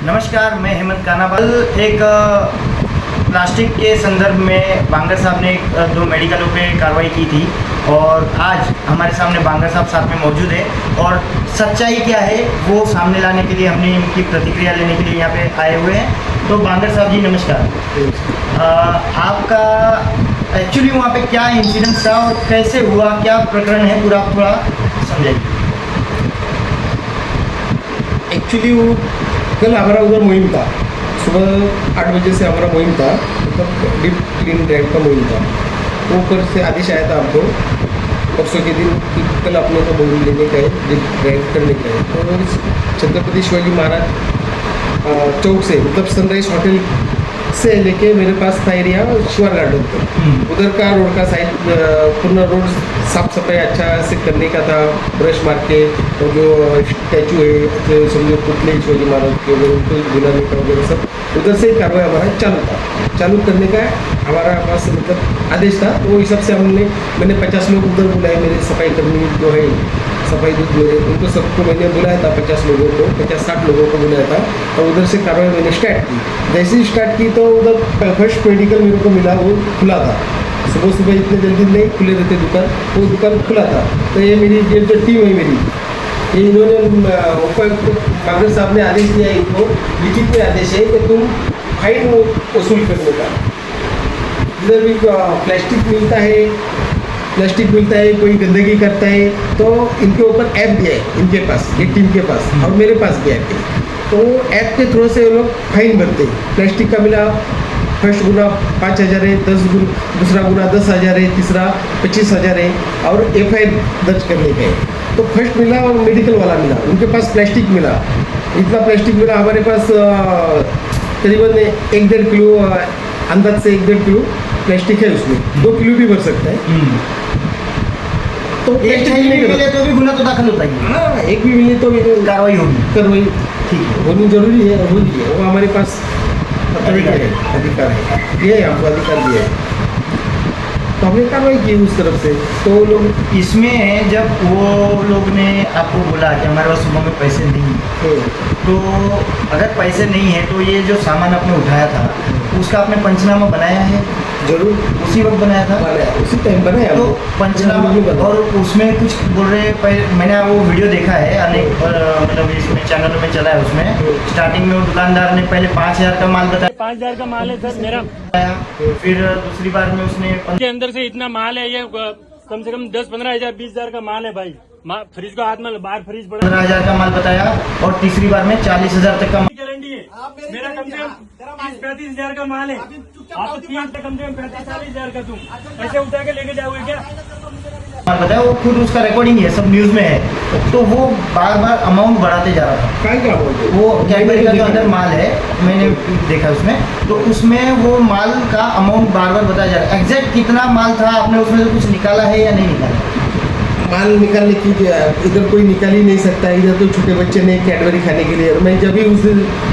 नमस्कार, मैं हेमंत कानावाल। एक प्लास्टिक के संदर्भ में बांगर साहब ने दो मेडिकलों पे कार्रवाई की थी और आज हमारे सामने बांगर साहब में मौजूद है और सच्चाई क्या है वो सामने लाने के लिए हमने इनकी प्रतिक्रिया लेने के लिए यहाँ पे आए हुए हैं। तो बांगर साहब जी नमस्कार। आपका एक्चुअली वहाँ पे क्या इंसिडेंट था और कैसे हुआ, क्या प्रकरण है पूरा आप थोड़ा समझाइए। एक्चुअली वो कल हमारा उधर मुहिम था, सुबह 8 बजे से हमारा मुहिम था, मतलब डीप क्लीन ड्राइव का मुहिम था। तो ऊपर से आदेश आया था हमको परसों के दिन कि कल अपने को मुहिम लेने का है, डीप ड्राइव करने का है। तो छत्रपति शिवाजी महाराज चौक से, मतलब सनराइज होटल से लेके मेरे पास था एरिया शिवार गार्डन तक, उधर का रोड का साइड पूर्ण रोड साफ सफाई अच्छा से करने का था, ब्रश मार के। और जो स्टैचू है जो समझो पुतले शिवाजी महाराज के वगैरह उनको बुलाने का वगैरह सब उधर से ही कार्रवाई हमारा चालू था। चालू करने का हमारा पास मतलब आदेश था। तो वो हिसाब से मैंने 50 लोग उधर बुलाए, मेरे सफाई कर्मी जो है सफाई दूध मेरे, उनको सबको मैंने बुलाया था, 50 लोगों को, 50-60 लोगों को बुलाया था। और उधर से कार्रवाई मैंने स्टार्ट की। जैसे ही स्टार्ट की तो उधर फर्स्ट मेडिकल मेरे को मिला, वो खुला था। सुबह सुबह इतने जल्दी नहीं खुले रहते दुकान, वो दुकान खुला था। तो ये मेरी जो टीम है मेरी, ये इन्होंने उपायुक्त बांगर साहब ने आदेश दिया, इनको लिखित में आदेश है कि तुम फाइन वसूल करने का। इधर भी प्लास्टिक मिलता है, कोई गंदगी करता है तो इनके ऊपर ऐप दिया है, इनके पास, ये टीम के पास और मेरे पास भी ऐप है। तो ऐप के थ्रू से वो लोग फाइन भरते हैं। प्लास्टिक का मिला फर्स्ट गुना 5,000 है, 10 गुना दूसरा गुना 10,000 है, तीसरा 25,000 है और FIR दर्ज करने का है। तो फर्स्ट मिला और मेडिकल वाला मिला, उनके पास प्लास्टिक मिला, इतना प्लास्टिक मिला। हमारे पास करीबन 1-1.5 किलो, अंदाज से 1-1.5 किलो प्लास्टिक है, उसमें 2 किलो भी भर सकता है। तो एक नहीं मिले तो भी गुना तो दाखिल होता है। हाँ, एक भी मिले तो कार्रवाई होगी। ठीक है, होनी जरूरी है, होनी है, वो हमारे पास अधिकार है, ये हमको अधिकार दिया है। तो हमने कार्रवाई की उस तरफ से। तो लोग इसमें जब वो लोग ने आपको बोला कि हमारे पास सुबह में पैसे नहीं है, तो अगर पैसे नहीं है तो ये जो सामान आपने उठाया था उसका आपने पंचनामा बनाया है? जरूर उसी वक्त बनाया था, उसी टाइम बनाया। तो पंचनामा और उसमें कुछ बोल रहे, मैंने वो वीडियो देखा है अनेक, मतलब इसमें चैनलों में चला है। उसमें स्टार्टिंग में वो दुकानदार ने पहले 5,000 का माल बताया, 5,000 का माल है सर मेरा। फिर दूसरी बार में उसने के अंदर से इतना माल है, ये कम से कम 10-15 हजार 20,000 का माल है भाई। फ्रिज को हाथ में बाहर फ्रिज पड़ा, 15,000 का माल बताया और तीसरी बार में 40,000 तक का गारंटी है। मेरा कम से कम 30-35,000 का माल है। आप तो 3 कम से कम 35-40,000 का तुम ऐसे उठा के लेके जाओगे क्या? माल बताया, वो खुद उसका रिकॉर्डिंग है, सब न्यूज में है। तो वो बार बार अमाउंट बढ़ाते जा रहा था। क्या बोलते वो कैडबरी का जो अंदर माल है, मैंने देखा उसमें, तो उसमें वो माल का अमाउंट बार बार बताया जा रहा है। एग्जैक्ट कितना माल था, आपने उसमें से कुछ निकाला है या नहीं निकाला? माल निकालने की इधर कोई निकाल ही नहीं सकता। इधर तो छोटे बच्चे ने कैडबरी खाने के लिए, मैं जब भी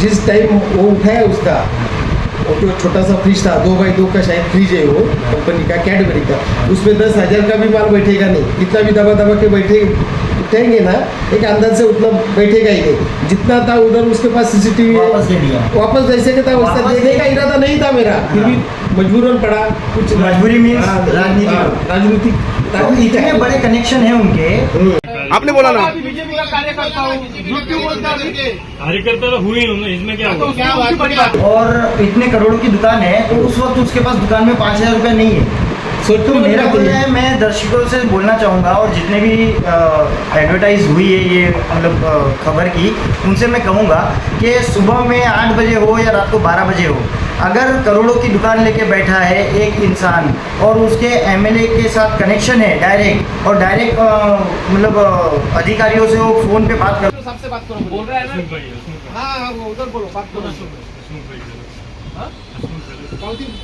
जिस टाइम वो उठाया उसका, वो जो छोटा सा फ्रिज था, 2x2 का शायद फ्रिज है वो कंपनी का, कैडबरी का, उसमें 10,000 का भी माल बैठेगा नहीं। कितना भी दबा के उठेंगे ना, एक अंदाज से उतना बैठेगा ही नहीं। जितना था उधर उसके पास CCTV वापस दे दिया, वापस जैसे कि था वैसा देने का इरादा नहीं था मेरा, फिर भी मजबूरन पड़ा। कुछ मजबूरी मीन्स राजनीतिक, इतने बड़े कनेक्शन है उनके। आपने बोला ना बीजेपी का कार्यकर्ता हूँ, झूठ क्यों बोलता है? कार्यकर्ता तो हुई इसमें क्या हुआ? और इतने करोड़ों की दुकान है, तो उस वक्त उसके पास दुकान में 5,000 रुपया नहीं है। तो मेरा बोलना है, मैं दर्शकों से बोलना चाहूँगा और जितने भी एडवर्टाइज हुई है ये मतलब खबर की, उनसे मैं कहूँगा कि सुबह में 8 बजे हो या रात को 12 बजे हो, अगर करोड़ों की दुकान लेके बैठा है एक इंसान और उसके MLA के साथ कनेक्शन है डायरेक्ट, और डायरेक्ट मतलब अधिकारियों से वो फ़ोन पे बात कर, सबसे बात करो, बोल रहा है ना? हाँ, वो उधर बोलो, बात करो।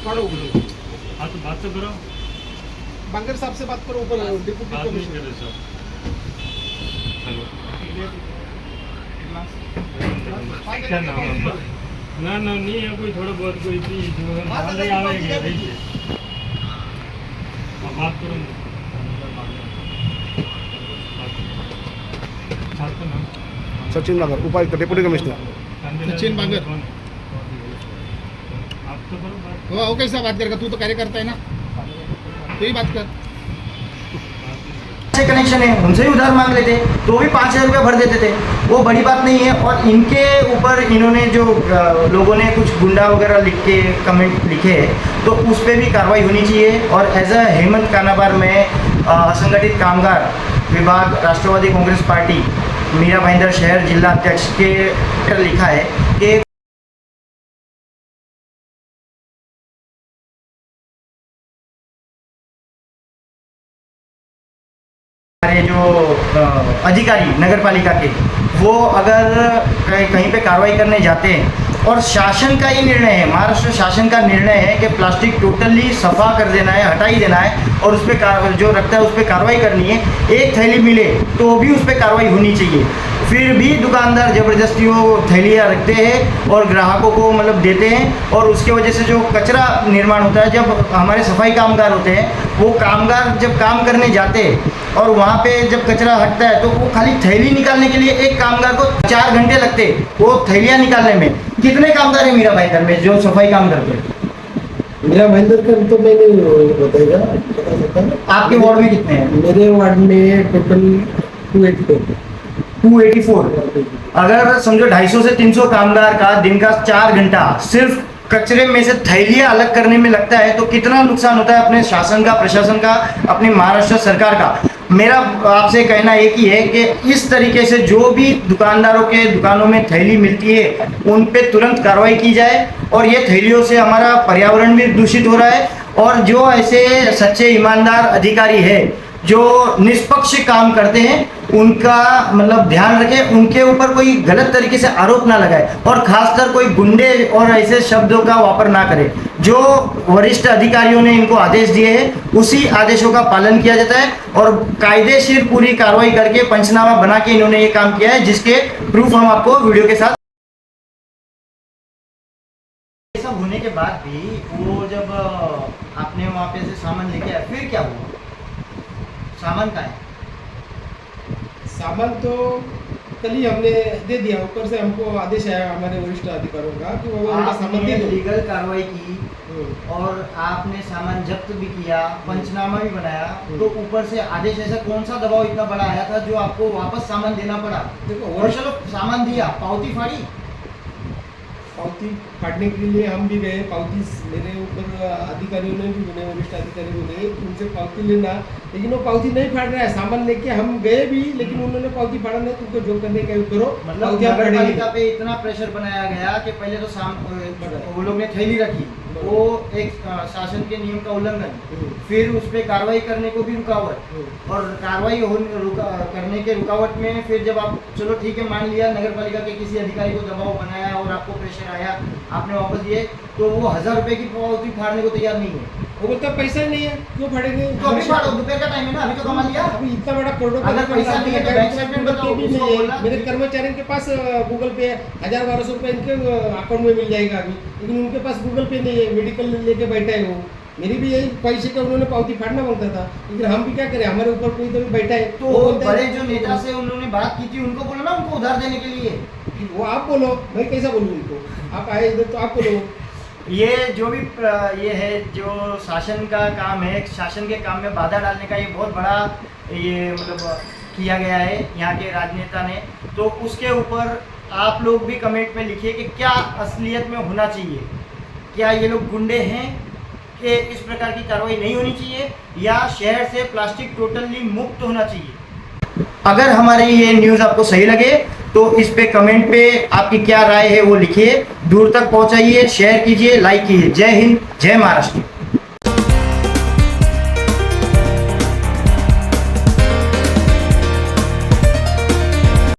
पढ़ो, हाँ तो बात तो करो, बांगर साहब से बात करो, ऊपर डिप्टी कमिश्नर। क्या नाम है? ना नहीं है, कोई थोड़ा बहुत कोई भी आवेगी बात करो। सचिन नगर उपायुक्त डेप्यूटी कमिश्नर। सचिन बांगर। आप तो बरोबर वो कैसा बात करेगा, तू तो कार्यकर्ता है ना, तू ही बात कर। से कनेक्शन है, उनसे ही उधार मांग लेते तो भी 5,000 रुपये भर देते थे, वो बड़ी बात नहीं है। और इनके ऊपर इन्होंने जो लोगों ने कुछ गुंडा वगैरह लिख के कमेंट लिखे तो उस पर भी कार्रवाई होनी चाहिए। और एज अ हेमंत कानाबार में असंगठित कामगार विभाग राष्ट्रवादी कांग्रेस पार्टी मीरा भाईंदर शहर जिला अध्यक्ष के लिखा है कि हमारे जो अधिकारी नगर पालिका के वो अगर कहीं पे कार्रवाई करने जाते हैं और शासन का ही निर्णय है, महाराष्ट्र शासन का निर्णय है कि प्लास्टिक टोटली सफा कर देना है, हटा ही देना है और उस पर जो रखता है उस पर कार्रवाई करनी है, एक थैली मिले तो भी उस पर कार्रवाई होनी चाहिए। फिर भी दुकानदार ज़बरदस्ती वो थैलियाँ रखते हैं और ग्राहकों को मतलब देते हैं और उसके वजह से जो कचरा निर्माण होता है, जब हमारे सफाई कामगार होते हैं वो कामगार जब काम करने जाते हैं और वहाँ पे जब कचरा हटता है तो वो खाली थैली निकालने के लिए एक कामगार को 4 घंटे लगते वो थैलियाँ निकालने में। कितने कामगार हैं मीरा भाईंदर में जो सफाई काम करते हैं? मेरा महेंद्र का तो मैं नहीं बताएगा, बता सकता। आपके वार्ड में कितने हैं? मेरे वार्ड में टोटल 284। अगर समझो 250 से 300 कामगार का दिन का 4 घंटा सिर्फ कचरे में से थैलियां अलग करने में लगता है तो कितना नुकसान होता है अपने शासन का, प्रशासन का, अपनी महाराष्ट्र सरकार का। मेरा आपसे कहना एक ही है कि इस तरीके से जो भी दुकानदारों के दुकानों में थैली मिलती है उन पे तुरंत कार्रवाई की जाए। और ये थैलियों से हमारा पर्यावरण भी दूषित हो रहा है और जो ऐसे सच्चे ईमानदार अधिकारी है जो निष्पक्ष काम करते हैं उनका मतलब ध्यान रखें, उनके ऊपर कोई गलत तरीके से आरोप ना लगाए और खासकर कोई गुंडे और ऐसे शब्दों का वापर ना करे। जो वरिष्ठ अधिकारियों ने इनको आदेश दिए हैं उसी आदेशों का पालन किया जाता है और कायदेशीर पूरी कार्रवाई करके पंचनामा बना के इन्होंने ये काम किया है, जिसके प्रूफ हम आपको वीडियो के साथ। ये सब होने के बाद भी वो जब आपने वहाँ पे से सामान लेके आए फिर क्या हुआ? सामान का है सामान तो कल ही हमने दे दिया, ऊपर से हमको आदेश आया हमारे वरिष्ठ अधिकारियों का कि वो उनका सामान दे आपने दो। लीगल कार्रवाई की और आपने सामान जब्त भी किया, पंचनामा भी बनाया, तो ऊपर से आदेश ऐसा कौन सा दबाव इतना बड़ा आया था जो आपको वापस सामान देना पड़ा? देखो और चलो सामान दिया, पावती फाड़ी, पावती फाड़ने के लिए हम भी गए, पावती मेरे ऊपर अधिकारियों ने भी बोले, वरिष्ठ अधिकारी बोले उनसे पावती लेना, लेकिन वो पावती नहीं फाड़ रहा है। सामान लेके हम गए भी लेकिन उन्होंने पावती फाड़ा नहीं, तुमको जो करने का करो, मतलब पावतियां नगर फाड़ेंगे। पालिका पे इतना प्रेशर बनाया गया कि पहले तो वो लोग ने थैली रखी, वो एक शासन के नियम का उल्लंघन, फिर उस पर कार्रवाई करने को भी रुकावट और कार्रवाई करने के रुकावट में फिर जब आप चलो ठीक है मान लिया नगर पालिका के किसी अधिकारी को दबाव बनाया और आपको प्रेशर आया, आपने वापस दिए, तो वो 1000 रुपए की पावती फाड़ने को तैयार नहीं है। वो बोलता पैसा ही नहीं है, क्यों फाड़ेंगे? तो अभी फाड़ो, दोपहर का टाइम है ना, अभी तो कमा लिया। अभी इतना बड़ा करोड़ों अगर पैसा नहीं है तो बैंक स्टेटमेंट बताओ, भी उसको नहीं बोलना। है। मेरे कर्मचारियों के पास गूगल पे 1000-1200 रुपये इनके अकाउंट में मिल जाएगा अभी, लेकिन उनके पास गूगल पे नहीं है, मेडिकल लेके बैठा है वो। मेरी भी यही पैसे का उन्होंने पावती फाड़ना मांगता था, लेकिन हम भी क्या करें, हमारे ऊपर कोई तो भी बैठा है। तो बड़े जो नेता से उन्होंने बात की थी उनको बोलो ना उनको उधार देने के लिए। वो आप बोलो, मैं कैसा बोलूँ उनको? आप आए इधर तो आप बोलो। ये जो भी ये है जो शासन का काम है, शासन के काम में बाधा डालने का ये बहुत बड़ा ये मतलब किया गया है यहाँ के राजनेता ने। तो उसके ऊपर आप लोग भी कमेंट में लिखिए कि क्या असलियत में होना चाहिए, क्या ये लोग गुंडे हैं कि इस प्रकार की कार्रवाई नहीं होनी चाहिए या शहर से प्लास्टिक टोटली मुक्त होना चाहिए। अगर हमारी ये न्यूज़ आपको सही लगे तो इस पे कमेंट पे आपकी क्या राय है वो लिखिए, दूर तक पहुंचाइए, शेयर कीजिए, लाइक कीजिए। जय हिंद, जय महाराष्ट्र।